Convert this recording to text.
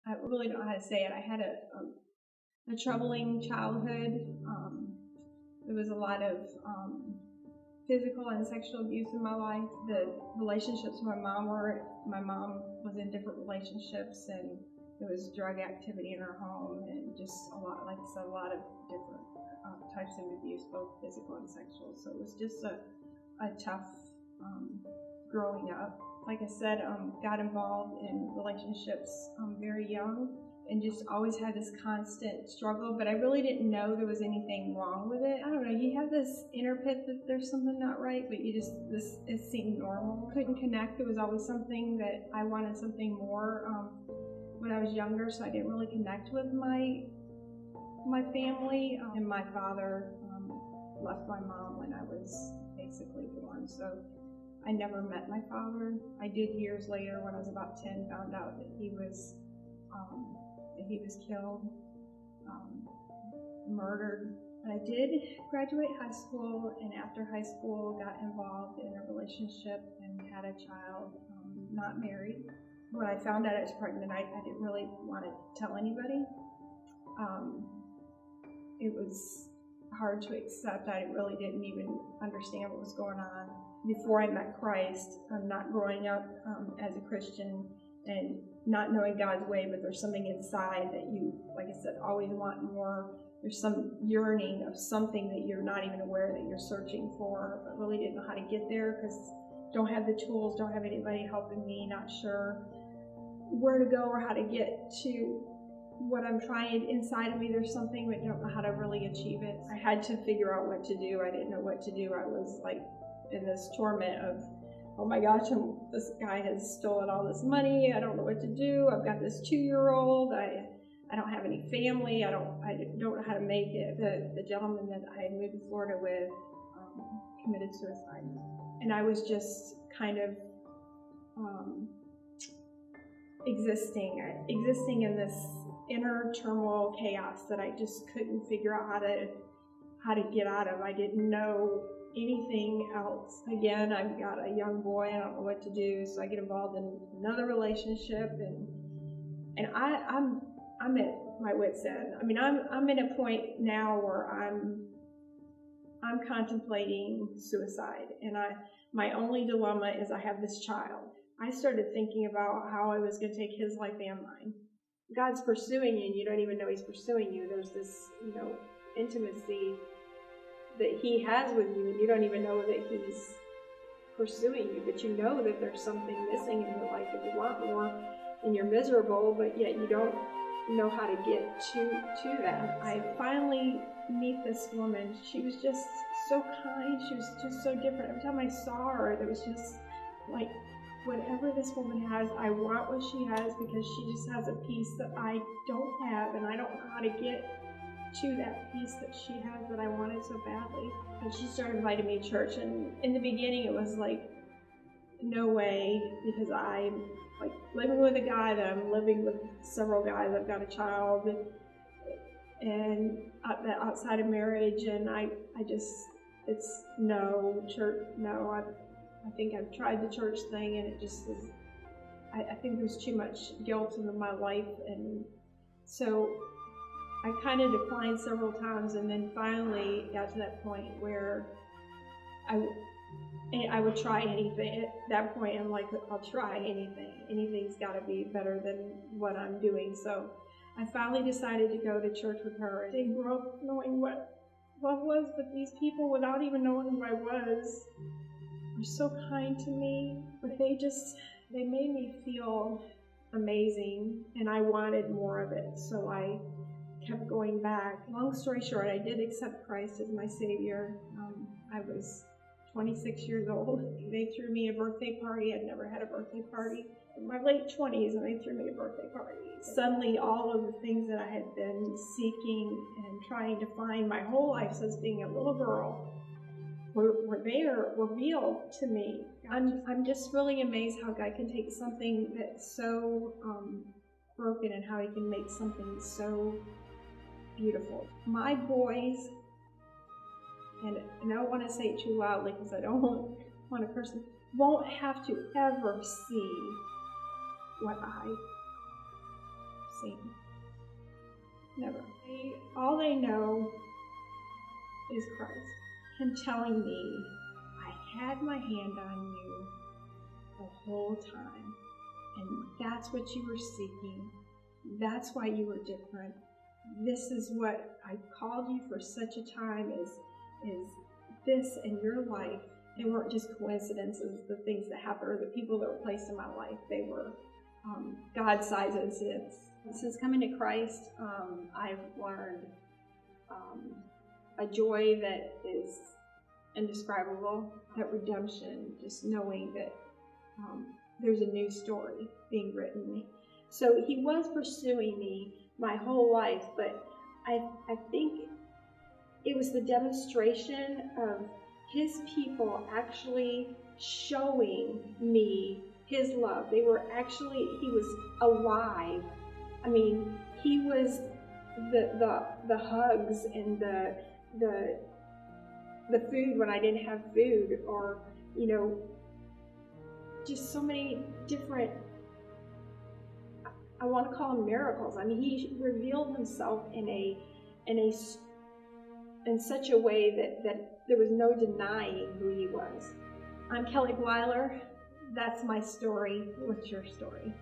I really don't know how to say it. I had a troubling childhood. There was a lot of physical and sexual abuse in my life. The relationships with my mom was in different relationships, and there was drug activity in her home, and just a lot, like I said, a lot of different types of abuse, both physical and sexual. So it was just a tough growing up. Like I said, got involved in relationships very young, and just always had this constant struggle, but I really didn't know there was anything wrong with it. I don't know, you have this inner pit that there's something not right, but it seemed normal. Couldn't connect. There was always something that I wanted something more when I was younger, so I didn't really connect with my family. And my father left my mom when I was basically born, so I never met my father. I did years later, when I was about 10, found out that he was killed, murdered. But I did graduate high school, and after high school got involved in a relationship and had a child, not married. When I found out I was pregnant, I didn't really want to tell anybody. It was hard to accept. I really didn't even understand what was going on. Before I met Christ, not growing up as a Christian and not knowing God's way, but there's something inside that you, like I said, always want more. There's some yearning of something that you're not even aware that you're searching for, but really didn't know how to get there because don't have the tools, don't have anybody helping me, not sure where to go or how to get to what I'm trying inside of me. There's something, but don't know how to really achieve it. I had to figure out what to do. I didn't know what to do. I was like in this torment of, oh my gosh, this guy has stolen all this money. I don't know what to do. I've got this 2-year-old. I don't have any family. I don't know how to make it. The gentleman that I moved to Florida with committed suicide, and I was just kind of existing in this inner turmoil, chaos that I just couldn't figure out how to get out of. I didn't know anything else. Again, I've got a young boy. I don't know what to do, so I get involved in another relationship, and I'm at my wit's end. I mean, I'm in a point now where I'm contemplating suicide, and my only dilemma is I have this child. I started thinking about how I was going to take his life and mine. God's pursuing you, and you don't even know He's pursuing you. There's this, intimacy that He has with you, and you don't even know that He's pursuing you, but you know that there's something missing in your life and you want more, and you're miserable, but yet you don't know how to get to that. I finally meet this woman. She was just so kind. She was just so different. Every time I saw her, there was just like, whatever this woman has, I want what she has, because she just has a piece that I don't have, and I don't know how to get to that piece that she has that I wanted so badly. And she started inviting me to church, and in the beginning it was like, no way, because I'm like living with a guy that I'm living with several guys. I've got a child, and outside of marriage, and it's no, church, no. I think I've tried the church thing, and it just is, I think there's too much guilt in my life, and so I kind of declined several times, and then finally got to that point where I would try anything. At that point, I'm like, I'll try anything. Anything's got to be better than what I'm doing. So I finally decided to go to church with her. I didn't grow up knowing what love was, but these people, without even knowing who I was, were so kind to me. But they made me feel amazing, and I wanted more of it. So I kept going back. Long story short, I did accept Christ as my Savior. I was 26 years old. They threw me a birthday party. I'd never had a birthday party. In my late 20s, and they threw me a birthday party. Suddenly, all of the things that I had been seeking and trying to find my whole life since being a little girl were there, revealed to me. I'm just really amazed how God can take something that's so broken and how He can make something so beautiful. My boys, and I don't want to say it too loudly because I don't want a person, won't have to ever see what I Satan. Never. All they know is Christ. Him telling me, I had my hand on you the whole time. And that's what you were seeking. That's why you were different. This is what I called you for such a time is this in your life. They weren't just coincidences, the things that happened or the people that were placed in my life. They were God-sized incidents. Since coming to Christ, I've learned a joy that is indescribable, that redemption, just knowing that there's a new story being written. So he was pursuing me my whole life, but I think it was the demonstration of his people actually showing me his love. He was alive. I mean, he was the hugs and the food when I didn't have food, or, just so many different, I want to call them miracles. I mean, he revealed himself in such a way that there was no denying who he was. I'm Kelly Bleiler. That's my story. What's your story?